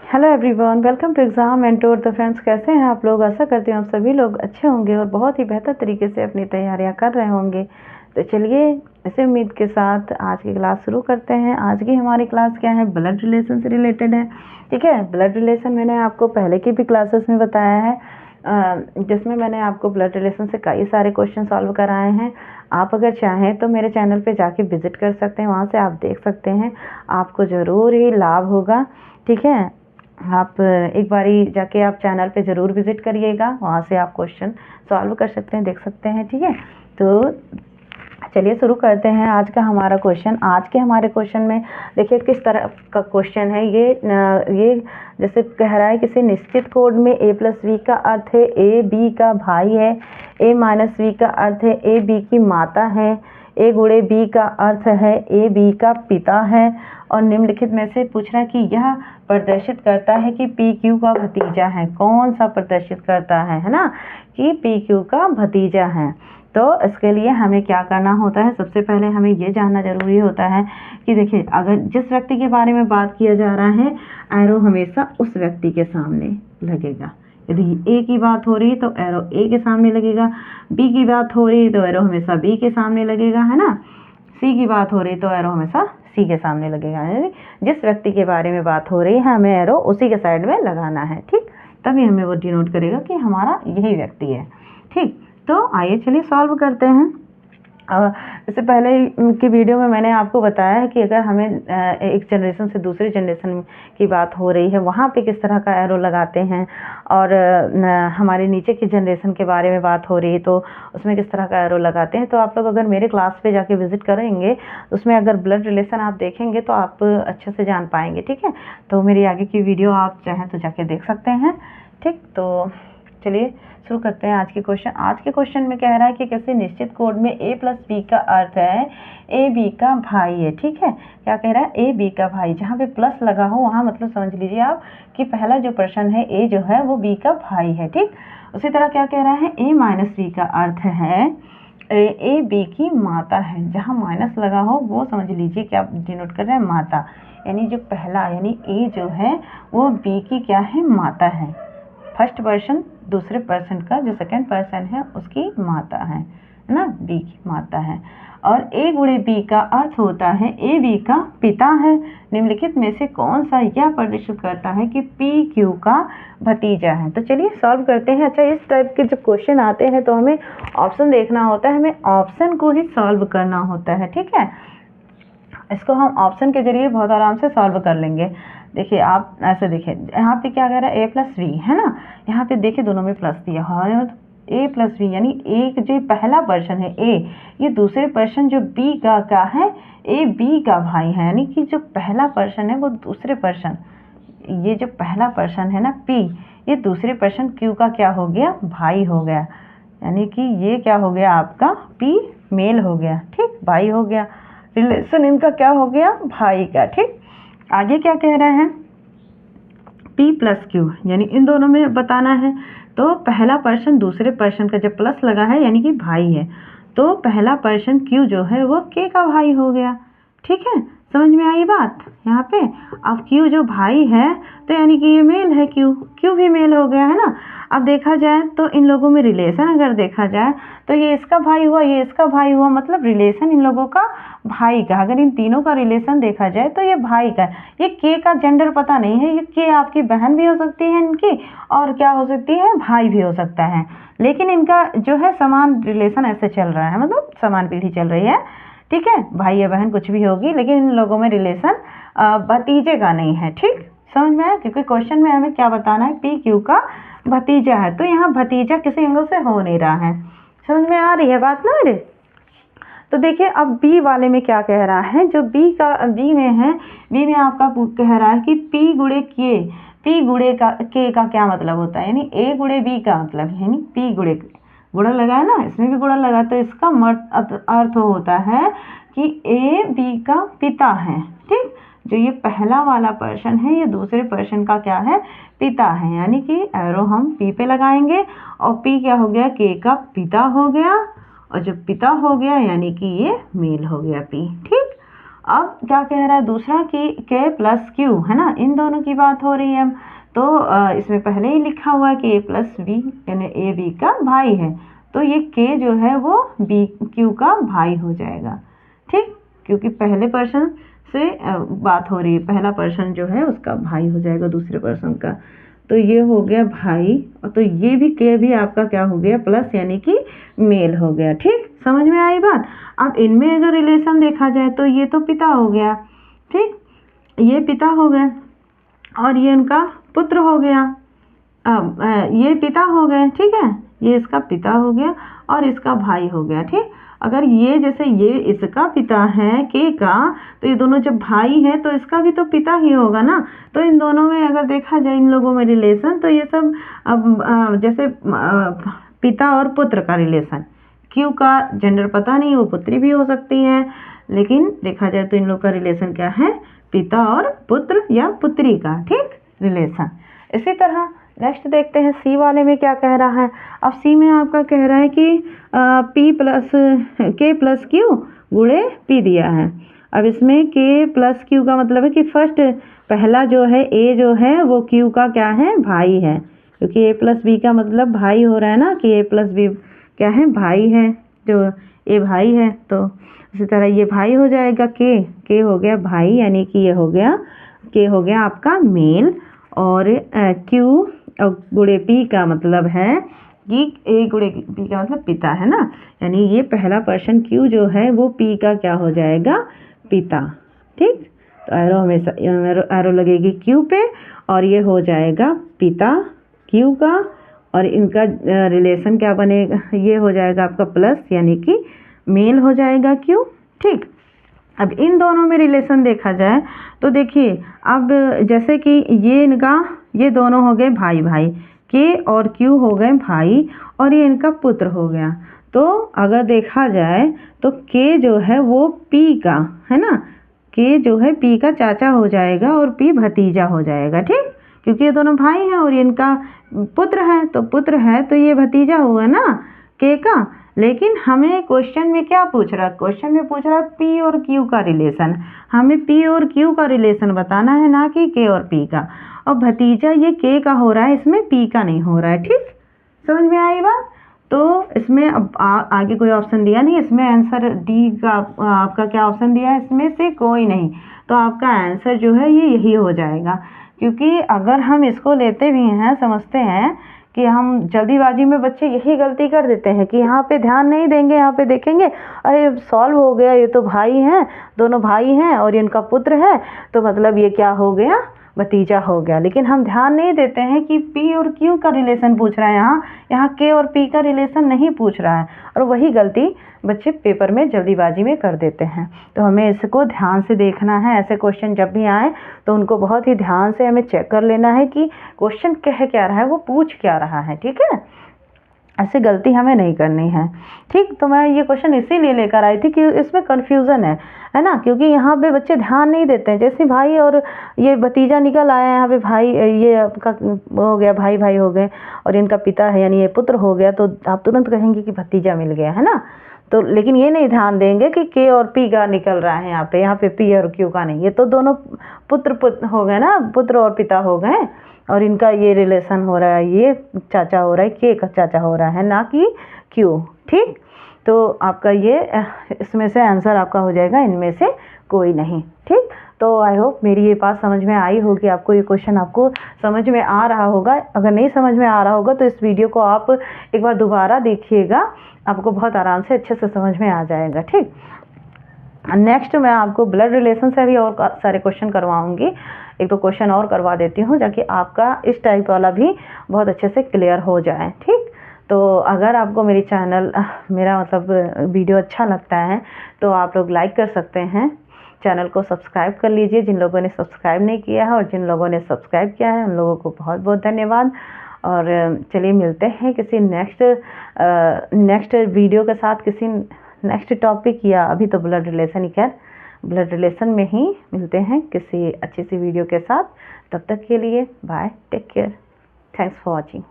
Hello everyone, welcome to exam mentor. तो friends, कैसे हैं आप लोग? आशा करती हूँ आप सभी लोग अच्छे होंगे और बहुत ही बेहतर तरीके से अपनी तैयारियां कर रहे होंगे। तो चलिए इसी उम्मीद के साथ आज की क्लास शुरू करते हैं। आज की हमारी क्लास क्या है? ब्लड रिलेशन से रिलेटेड है। ठीक है, ब्लड रिलेशन मैंने आपको पहले की भी क्लासेस में बताया है, जिसमें मैंने आपको ब्लड रिलेशन से कई सारे क्वेश्चन सॉल्व कराए हैं। आप अगर चाहें तो मेरे चैनल पे जाके विजिट कर सकते हैं, वहाँ से आप देख सकते हैं, आपको ज़रूर ही लाभ होगा। ठीक है, आप एक बारी जाके आप चैनल पे ज़रूर विज़िट करिएगा, वहाँ से आप क्वेश्चन सॉल्व कर सकते हैं, देख सकते हैं। ठीक है, तो चलिए शुरू करते हैं आज का हमारा क्वेश्चन। आज के हमारे क्वेश्चन में देखिए किस तरह का क्वेश्चन है ये जैसे कह रहा है, किसी निश्चित कोड में a प्लस वी का अर्थ है a b का भाई है, a माइनस वी का अर्थ है a b की माता है, a गुणे b का अर्थ है a b का पिता है, और निम्नलिखित में से पूछ रहा है कि यह प्रदर्शित करता है कि पी क्यू का भतीजा है। कौन सा प्रदर्शित करता है ना, कि पी क्यू का भतीजा है। तो इसके लिए हमें क्या करना होता है? सबसे पहले हमें ये जानना जरूरी होता है कि देखिए, अगर जिस व्यक्ति के बारे में बात किया जा रहा है, एरो हमेशा उस व्यक्ति के सामने लगेगा। यदि ए की बात हो रही है तो एरो ए के सामने लगेगा, बी की बात हो रही है तो एरो हमेशा बी के सामने लगेगा, है ना। सी की बात हो रही है तो एरो हमेशा सी के सामने लगेगा। जिस व्यक्ति के बारे में बात हो रही है हमें एरो उसी के साइड में लगाना है। ठीक, तभी हमें वो डिनोट करेगा कि हमारा यही व्यक्ति है। ठीक, तो आइए चलिए सॉल्व करते हैं। इससे पहले की वीडियो में मैंने आपको बताया है कि अगर हमें एक जनरेशन से दूसरी जनरेशन की बात हो रही है, वहाँ पे किस तरह का एरो लगाते हैं, और हमारे नीचे की जनरेशन के बारे में बात हो रही है तो उसमें किस तरह का एरो लगाते हैं। तो आप लोग अगर मेरे क्लास पे जाके विजिट करेंगे, उसमें अगर ब्लड रिलेशन आप देखेंगे तो आप अच्छे से जान पाएंगे। ठीक है, तो मेरी आगे की वीडियो आप चाहें तो जाके देख सकते हैं। ठीक, तो चलिए शुरू करते हैं आज के क्वेश्चन। आज के क्वेश्चन में कह रहा है कि किसी निश्चित कोड में a प्लस बी का अर्थ है a b का भाई है। ठीक है, क्या कह रहा है? a b का भाई, जहाँ पे प्लस लगा हो वहाँ मतलब समझ लीजिए आप कि पहला जो प्रश्न है a जो है वो b का भाई है। ठीक, उसी तरह क्या कह रहा है? a माइनस b का अर्थ है a b की माता है। जहाँ माइनस लगा हो वो समझ लीजिए क्या डिनोट कर रहा है? माता, यानी जो पहला यानी a जो है वो b की क्या है? माता है। फर्स्ट पर्सन दूसरे पर्सन का जो सेकंड पर्सन है उसकी माता है ना, बी की माता है। और ए गुणे बी का अर्थ होता है ए बी का पिता है। निम्नलिखित में से कौन सा यह प्रदर्शित करता है कि पी क्यू का भतीजा है? तो चलिए सॉल्व करते हैं। अच्छा, इस टाइप के जब क्वेश्चन आते हैं तो हमें ऑप्शन देखना होता है, हमें ऑप्शन को ही सॉल्व करना होता है। ठीक है, इसको हम ऑप्शन के जरिए बहुत आराम से सॉल्व कर लेंगे। देखिए, आप ऐसे देखिए, यहाँ पे क्या कह रहा है? a प्लस वी है ना, यहाँ पे देखिए दोनों में प्लस दिया है, a प्लस वी यानी एक जो पहला पर्सन है a, ये दूसरे पर्सन जो b का क्या है? a b का भाई है। यानी कि जो पहला पर्सन है वो दूसरे पर्सन, ये जो पहला पर्सन है ना p, ये दूसरे पर्सन q का क्या हो गया? भाई हो गया। यानी कि ये क्या हो गया? आपका p मेल हो गया। ठीक, भाई हो गया, रिलेशन इनका क्या हो गया? भाई का। ठीक, आगे क्या कह रहे हैं? P प्लस क्यू, यानी इन दोनों में बताना है। तो पहला पर्सन दूसरे पर्सन का जब प्लस लगा है यानी कि भाई है, तो पहला पर्सन Q जो है वो K का भाई हो गया। ठीक है, समझ में आई बात यहाँ पे? अब Q जो भाई है तो यानी कि ये मेल है, Q भी मेल हो गया, है ना। अब देखा जाए तो इन लोगों में रिलेशन अगर देखा जाए तो ये इसका भाई हुआ, ये इसका भाई हुआ, मतलब रिलेशन इन लोगों का भाई का। अगर इन तीनों का रिलेशन देखा जाए तो ये भाई का। ये के का जेंडर पता नहीं है, ये के आपकी बहन भी हो सकती है इनकी, और क्या हो सकती है? भाई भी हो सकता है। लेकिन इनका जो है समान रिलेशन ऐसे चल रहा है, मतलब समान पीढ़ी चल रही है। ठीक है, भाई या बहन कुछ भी होगी, लेकिन इन लोगों में रिलेशन भतीजे का नहीं है। ठीक, समझ में आया? क्योंकि क्वेश्चन में हमें क्या बताना है? पी क्यू का भतीजा है, तो यहाँ भतीजा किसी एंगल से हो नहीं रहा है। समझ में आ रही है बात ना मेरे? तो देखिए, अब बी वाले में क्या कह रहा है? जो बी में है, बी में आपका कह रहा है कि पी गुणे के, पी गुणे का के का क्या मतलब होता है? यानी ए गुणे बी का मतलब, यानी पी गुणे, गुणा लगा है ना, इसमें भी गुणा लगा, तो इसका अर्थ होता है कि ए बी का पिता है। ठीक, जो ये पहला वाला पर्सन है ये दूसरे पर्सन का क्या है? पिता है। यानी कि एरो हम पी पे लगाएंगे और पी क्या हो गया? के का पिता हो गया, और जब पिता हो गया यानी कि ये मेल हो गया पी। ठीक, अब क्या कह रहा है दूसरा कि K प्लस Q, है ना, इन दोनों की बात हो रही है। तो इसमें पहले ही लिखा हुआ है कि A प्लस B यानी A B का भाई है, तो ये K जो है वो B Q का भाई हो जाएगा, ठीक, क्योंकि पहले पर्सन से बात हो रही है, पहला पर्सन जो है उसका भाई हो जाएगा दूसरे पर्सन का। तो ये हो गया भाई, और तो ये भी K भी आपका क्या हो गया, प्लस यानी कि मेल हो गया, ठीक, समझ में आई बात। अब इनमें अगर रिलेशन देखा जाए तो ये तो पिता हो गया, ठीक, ये पिता हो गए और ये इनका पुत्र हो गया। अब ये पिता हो गए, ठीक है, ये इसका पिता हो गया और इसका भाई हो गया, ठीक। अगर ये जैसे ये इसका पिता है K का, तो ये दोनों जब भाई हैं तो इसका भी तो पिता ही होगा ना। तो इन दोनों में अगर देखा जाए इन लोगों में रिलेशन, तो ये सब अब जैसे पिता और पुत्र का रिलेशन। Q का जेंडर पता नहीं, वो पुत्री भी हो सकती है, लेकिन देखा जाए तो इन लोग का रिलेशन क्या है, पिता और पुत्र या पुत्री का, ठीक, रिलेशन। इसी तरह नेक्स्ट देखते हैं सी वाले में क्या कह रहा है। अब सी में आपका कह रहा है कि P plus K plus Q गुणे P दिया है। अब इसमें K प्लस Q का मतलब है कि फर्स्ट पहला जो है A जो है वो Q का क्या है, भाई है, क्योंकि A प्लस B का मतलब भाई हो रहा है ना, कि A प्लस B क्या है, भाई है, जो A भाई है। तो इसी तरह ये भाई हो जाएगा, K हो गया भाई, यानी कि ये हो गया K हो गया आपका मेल, और Q गुणे P का मतलब है कि A गुणे P का मतलब पिता है ना, यानी ये पहला पर्सन Q जो है वो P का क्या हो जाएगा, पिता, ठीक। तो एरो हमेशा एरो लगेगी Q पे, और ये हो जाएगा पिता Q का, और इनका रिलेशन क्या बनेगा, ये हो जाएगा आपका प्लस, यानी कि मेल हो जाएगा Q, ठीक। अब इन दोनों में रिलेशन देखा जाए तो देखिए, अब जैसे कि ये इनका, ये दोनों हो गए भाई भाई, K और Q हो गए भाई, और ये इनका पुत्र हो गया। तो अगर देखा जाए तो K जो है वो P का, है ना, K जो है P का चाचा हो जाएगा और P भतीजा हो जाएगा, ठीक, क्योंकि ये दोनों भाई हैं और इनका पुत्र है, तो पुत्र है तो ये भतीजा हुआ ना K का। लेकिन हमें क्वेश्चन में क्या पूछ रहा है, क्वेश्चन में पूछ रहा है P और Q का रिलेशन, हमें P और Q का रिलेशन बताना है, ना कि K और P का। और भतीजा ये K का हो रहा है, इसमें P का नहीं हो रहा है, ठीक, समझ में आई बात। तो इसमें अब आगे कोई ऑप्शन दिया नहीं, इसमें आंसर डी का आपका क्या ऑप्शन दिया है, इसमें से कोई नहीं, तो आपका आंसर जो है ये यही हो जाएगा। क्योंकि अगर हम इसको लेते भी हैं, समझते हैं कि हम जल्दीबाजी में बच्चे यही गलती कर देते हैं कि यहाँ पे ध्यान नहीं देंगे, यहाँ पे देखेंगे अरे सॉल्व हो गया, ये तो भाई हैं, दोनों भाई हैं और इनका पुत्र है, तो मतलब ये क्या हो गया, भतीजा हो गया। लेकिन हम ध्यान नहीं देते हैं कि P और Q का रिलेशन पूछ रहा है, यहाँ K और P का रिलेशन नहीं पूछ रहा है, और वही गलती बच्चे पेपर में जल्दीबाजी में कर देते हैं। तो हमें इसको ध्यान से देखना है, ऐसे क्वेश्चन जब भी आए तो उनको बहुत ही ध्यान से हमें चेक कर लेना है कि क्वेश्चन कह क्या रहा है, वो पूछ क्या रहा है, ठीक है, ऐसे गलती हमें नहीं करनी है, ठीक। तो मैं ये क्वेश्चन इसीलिए लेकर आई थी कि इसमें कन्फ्यूज़न है ना, क्योंकि यहाँ पे बच्चे ध्यान नहीं देते हैं। जैसे भाई और ये भतीजा निकल आया, यहाँ पे भाई ये आपका हो गया, भाई भाई हो गए, और इनका पिता है यानी ये पुत्र हो गया, तो आप तुरंत कहेंगे कि भतीजा मिल गया, है ना। तो लेकिन ये नहीं ध्यान देंगे कि K और P का निकल रहा है, यहाँ पे P और Q का नहीं, ये तो दोनों पुत्र हो गए ना, पुत्र और पिता हो गए, और इनका ये रिलेशन हो रहा है, ये चाचा हो रहा है, K का चाचा हो रहा है, ना कि Q, ठीक। तो आपका ये इसमें से आंसर आपका हो जाएगा, इनमें से कोई नहीं, ठीक। तो आई होप मेरी ये बात समझ में आई होगी, आपको ये क्वेश्चन आपको समझ में आ रहा होगा। अगर नहीं समझ में आ रहा होगा तो इस वीडियो को आप एक बार दोबारा देखिएगा, आपको बहुत आराम से अच्छे से समझ में आ जाएगा, ठीक। नेक्स्ट मैं आपको ब्लड रिलेशन से भी और सारे क्वेश्चन करवाऊंगी, एक दो क्वेश्चन और करवा देती हूँ, ताकि आपका इस टाइप वाला भी बहुत अच्छे से क्लियर हो जाए, ठीक। तो अगर आपको मेरी चैनल मेरा मतलब वीडियो अच्छा लगता है तो आप लोग लाइक कर सकते हैं, चैनल को सब्सक्राइब कर लीजिए जिन लोगों ने सब्सक्राइब नहीं किया है, और जिन लोगों ने सब्सक्राइब किया है उन लोगों को बहुत बहुत धन्यवाद। और चलिए मिलते हैं किसी नेक्स्ट वीडियो के साथ, किसी नेक्स्ट टॉपिक, या अभी तो ब्लड रिलेशन ही, खैर ब्लड रिलेशन में ही मिलते हैं किसी अच्छी सी वीडियो के साथ। तब तक के लिए bye, take care, thanks for watching.